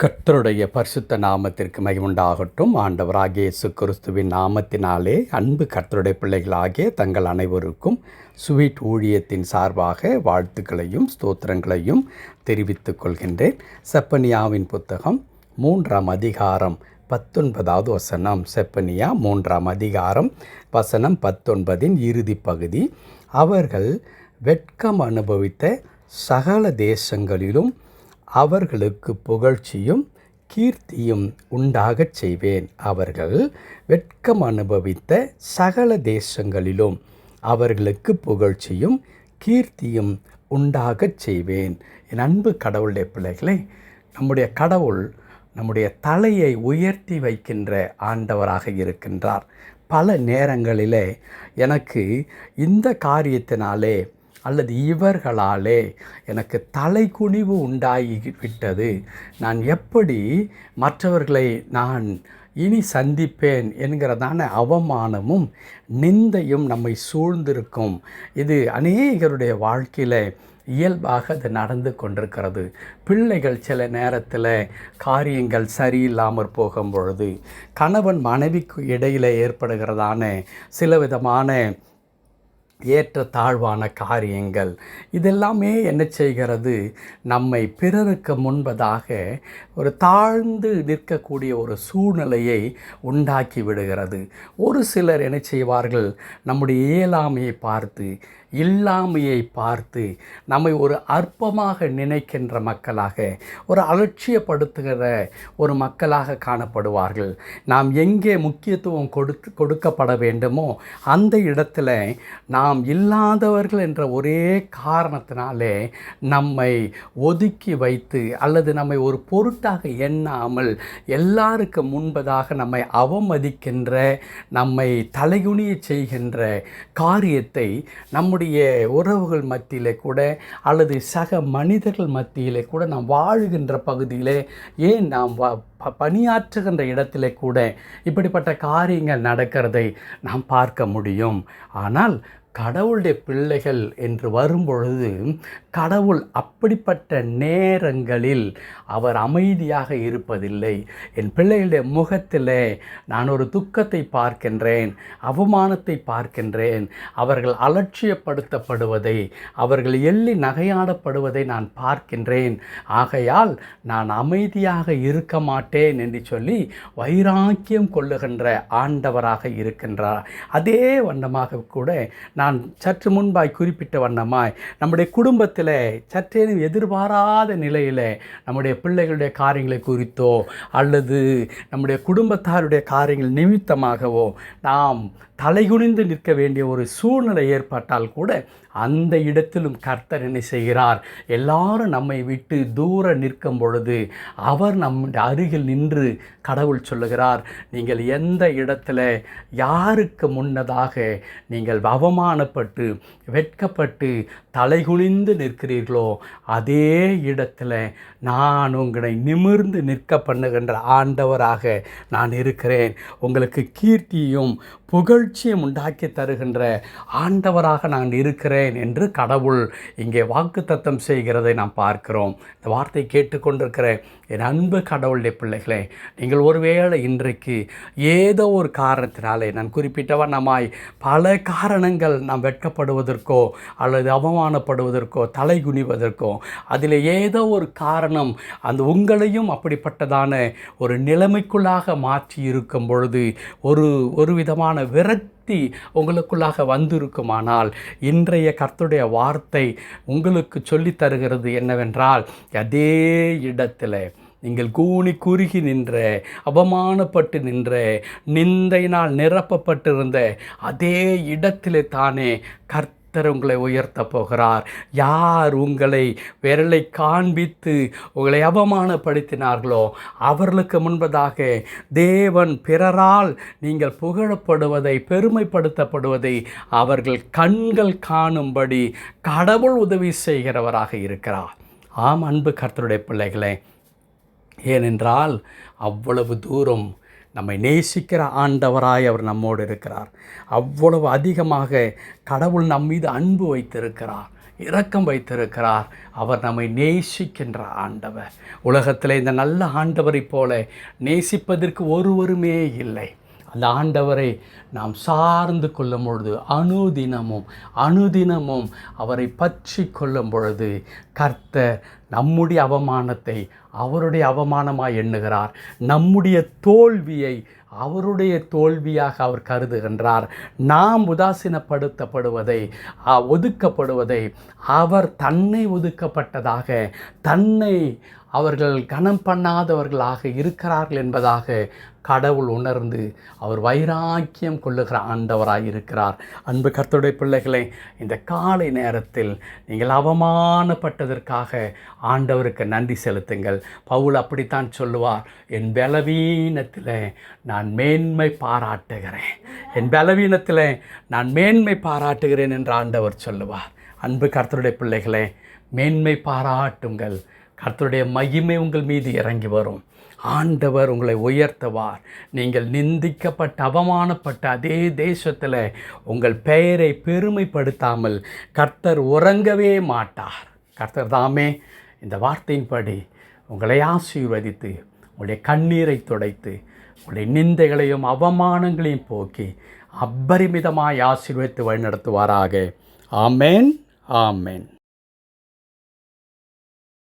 கர்த்தருடைய பரிசுத்த நாமத்திற்கு மகிமுண்டாகட்டும். ஆண்டவராகிய இயேசு கிறிஸ்துவின் நாமத்தினாலே அன்பு கர்த்தருடைய பிள்ளைகளாகிய தங்கள் அனைவருக்கும் ஸ்வீட் ஊழியத்தின் சார்பாக வாழ்த்துக்களையும் ஸ்தோத்திரங்களையும் தெரிவித்துக் கொள்கின்றேன். செப்பனியாவின் புத்தகம் 3ஆம் அதிகாரம் 19வது வசனம். செப்பனியா 3ஆம் அதிகாரம் வசனம் 19 இறுதி பகுதி. அவர்கள் வெட்கம் அனுபவித்த சகல தேசங்களிலும் அவர்களுக்கு புகழ்ச்சியும் கீர்த்தியும் உண்டாகச் செய்வேன். அவர்கள் வெட்கம் அனுபவித்த சகல தேசங்களிலும் அவர்களுக்கு புகழ்ச்சியும் கீர்த்தியும் உண்டாகச் செய்வேன். என் அன்பு கடவுளுடைய பிள்ளைகளே, நம்முடைய கடவுள் நம்முடைய தலையை உயர்த்தி வைக்கின்ற ஆண்டவராக இருக்கின்றார். பல நேரங்களிலே எனக்கு இந்த காரியத்தினாலே அல்லது இவர்களாலே எனக்கு தலைகுனிவு உண்டாகிவிட்டது, நான் எப்படி மற்றவர்களை நான் இனி சந்திப்பேன் என்கிறதான அவமானமும் நிந்தையும் நம்மை சூழ்ந்திருக்கும். இது அநேகருடைய வாழ்க்கையில் இயல்பாக அது நடந்து கொண்டிருக்கிறது. பிள்ளைகள் சில நேரத்தில் காரியங்கள் சரியில்லாமற் போகும் பொழுது, கணவன் மனைவிக்கு இடையில் ஏற்படுகிறதான சில விதமான ஏற்ற தாழ்வான காரியங்கள், இதெல்லாமே என்ன செய்கிறது, நம்மை பிறருக்கு முன்பதாக ஒரு தாழ்ந்து நிற்கக்கூடிய ஒரு சூழ்நிலையை உண்டாக்கி விடுகிறது. ஒரு சிலர் என்ன செய்வார்கள், நம்முடைய இயலாமையை பார்த்து இல்லாமையை பார்த்து நம்மை ஒரு அற்பமாக நினைக்கின்ற மக்களாக, ஒரு அலட்சியப்படுத்துகிற ஒரு மக்களாக காணப்படுவார்கள். நாம் எங்கே முக்கியத்துவம் கொடுக்கப்பட வேண்டுமோ அந்த இடத்துல நாம் இல்லாதவர்கள் என்ற ஒரே காரணத்தினாலே நம்மை ஒதுக்கி வைத்து அல்லது நம்மை ஒரு பொருட்டாக எண்ணாமல் எல்லாருக்கு முன்பதாக நம்மை அவமதிக்கின்ற, நம்மை தலைகுனிய செய்கின்ற காரியத்தை நம்முடைய உறவுகள் மத்தியிலே கூட அல்லது சக மனிதர்கள் மத்தியிலே கூட நாம் வாழுகின்ற பகுதியிலே, ஏன் நாம் பணியாற்றுகின்ற இடத்திலே கூட இப்படிப்பட்ட காரியங்கள் நடக்கிறதை நாம் பார்க்க முடியும். ஆனால் கடவுளுடைய பிள்ளைகள் என்று வரும்பொழுது கடவுள் அப்படிப்பட்ட நேரங்களில் அவர் அமைதியாக இருப்பதில்லை. என் பிள்ளைகளுடைய முகத்தில் நான் ஒரு துக்கத்தை பார்க்கின்றேன், அவமானத்தை பார்க்கின்றேன். அவர்கள் அலட்சியப்படுத்தப்படுவதை, அவர்கள் எள்ளி நகையாடப்படுவதை நான் பார்க்கின்றேன். ஆகையால் நான் அமைதியாக இருக்க மாட்டேன் என்று சொல்லி வைராக்கியம் கொள்ளுகின்ற ஆண்டவராக இருக்கின்றார். அதே வண்ணமாக கூட நான் சற்று முன்பாய் குறிப்பிட்ட வண்ணமாய் நம்முடைய குடும்பத்தில் சற்றேனும் எதிர்பாராத நிலையில் நம்முடைய பிள்ளைகளுடைய காரியங்களை குறித்தோ அல்லது நம்முடைய குடும்பத்தாருடைய காரியங்கள் நிமித்தமாகவோ நாம் தலைகுனிந்து நிற்க வேண்டிய ஒரு சூழ்நிலை ஏற்பட்டால் கூட அந்த இடத்திலும் கர்த்தர் என்ன செய்கிறார், எல்லாரும் நம்மை விட்டு தூர நிற்கும் பொழுது அவர் நம்முடைய அருகில் நின்று கடவுள் சொல்லுகிறார், நீங்கள் எந்த இடத்துல யாருக்கு முன்னதாக நீங்கள் அவமானப்பட்டு வெட்கப்பட்டு தலைகுனிந்து நிற்கிறீர்களோ அதே இடத்துல நான் உங்களை நிமிர்ந்து நிற்க பண்ணுகின்ற ஆண்டவராக நான் இருக்கிறேன். உங்களுக்கு கீர்த்தியும் புகழ்ச்சியும் உண்டாக்கி தருகின்ற ஆண்டவராக நான் இருக்கிறேன் என்று கடவுள் இங்கே வாக்குத்தத்தம் செய்கிறதை நாம் பார்க்கிறோம். இந்த வார்த்தை கேட்டுக்கொண்டிருக்கிற என் அன்பு கடவுளுடைய பிள்ளைகளே, நீங்கள் ஒருவேளை இன்றைக்கு ஏதோ ஒரு காரணத்தினாலே, நான் குறிப்பிட்ட வண்ணமாய் பல காரணங்கள் நாம் வெட்கப்படுவதற்கோ அல்லது அவமானப்படுவதற்கோ தலைகுனிவதற்கோ, அதில் ஏதோ ஒரு காரணம் அந்த உங்களையும் அப்படிப்பட்டதான ஒரு நிலைமைக்குள்ளாக மாற்றி இருக்கும் பொழுது ஒரு விதமான விரக்தி உங்களுக்குள்ளாக வந்திருக்குமானால், இன்றைய கர்த்தருடைய வார்த்தை உங்களுக்கு சொல்லித் தருகிறது என்னவென்றால், அதே இடத்துல நீங்கள் கூனி குறுகி நின்ற, அவமானப்பட்டு நின்ற, நிந்தையினால் நிரப்பப்பட்டிருந்த அதே இடத்திலே தானே கர்த்தர் உங்களை உயர்த்த போகிறார். யார் உங்களை விரலை காண்பித்து உங்களை அவமானப்படுத்தினார்களோ அவர்களுக்கு முன்பதாக தேவன் பிறரால் நீங்கள் புகழப்படுவதை, பெருமைப்படுத்தப்படுவதை அவர்கள் கண்கள் காணும்படி கடவுள் உதவி செய்கிறவராக இருக்கிறார். ஆம் அன்பு கர்த்தருடைய பிள்ளைகளே, ஏனென்றால் அவ்வளவு தூரம் நம்மை நேசிக்கிற ஆண்டவராய் அவர் நம்மோடு இருக்கிறார். அவ்வளவு அதிகமாக கடவுள் நம் மீது அன்பு வைத்திருக்கிறார். இரக்கம் வைத்திருக்கிறார். அவர் நம்மை நேசிக்கின்ற ஆண்டவர். உலகத்தில் இந்த நல்ல ஆண்டவரைப் போல நேசிப்பதற்கு ஒருவருமே இல்லை. அந்த ஆண்டவரை நாம் சார்ந்து கொள்ளும் பொழுது, அனுதினமும் அவரை பற்றி கொள்ளும் பொழுது, கர்த்தர் நம்முடைய அவமானத்தை அவருடைய அவமானமாக எண்ணுகிறார். நம்முடைய தோல்வியை அவருடைய தோல்வியாக அவர் கருதுகின்றார். நாம் உதாசீனப்படுத்தப்படுவதை, ஒதுக்கப்படுவதை அவர் தன்னை ஒதுக்கப்பட்டதாக, தன்னை அவர்கள் கனம் பண்ணாதவர்களாக இருக்கிறார்கள் என்பதாக கடவுள் உணர்ந்து அவர் வைராக்கியம் கொள்ளுகிற ஆண்டவராக இருக்கிறார். அன்பு கர்த்தருடைய பிள்ளைகளை, இந்த காலை நேரத்தில் நீங்கள் அவமானப்பட்டதற்காக ஆண்டவருக்கு நன்றி செலுத்துங்கள். பவுல் அப்படித்தான் சொல்லுவார், என் பலவீனத்தில் நான் மேன்மை பாராட்டுகிறேன், என் பலவீனத்தில் நான் மேன்மை பாராட்டுகிறேன் என்று ஆண்டவர் சொல்லுவார். அன்பு கர்த்தருடைய பிள்ளைகளை, மேன்மை பாராட்டுங்கள். கர்த்தருடைய மகிமை உங்கள் மீது இறங்கி வரும். ஆண்டவர் உங்களை உயர்த்துவார். நீங்கள் நிந்திக்கப்பட்ட அவமானப்பட்ட அதே தேசத்தில் உங்கள் பெயரை பெருமைப்படுத்தாமல் கர்த்தர் உறங்கவே மாட்டார். கர்த்தர் தாமே இந்த வார்த்தையின்படி உங்களை ஆசீர்வதித்து, உங்களுடைய கண்ணீரை துடைத்து, உங்களுடைய நிந்தைகளையும் அவமானங்களையும் போக்கி அபரிமிதமாய் ஆசீர்வதித்து வழிநடத்துவாராக. ஆமேன், ஆமேன்.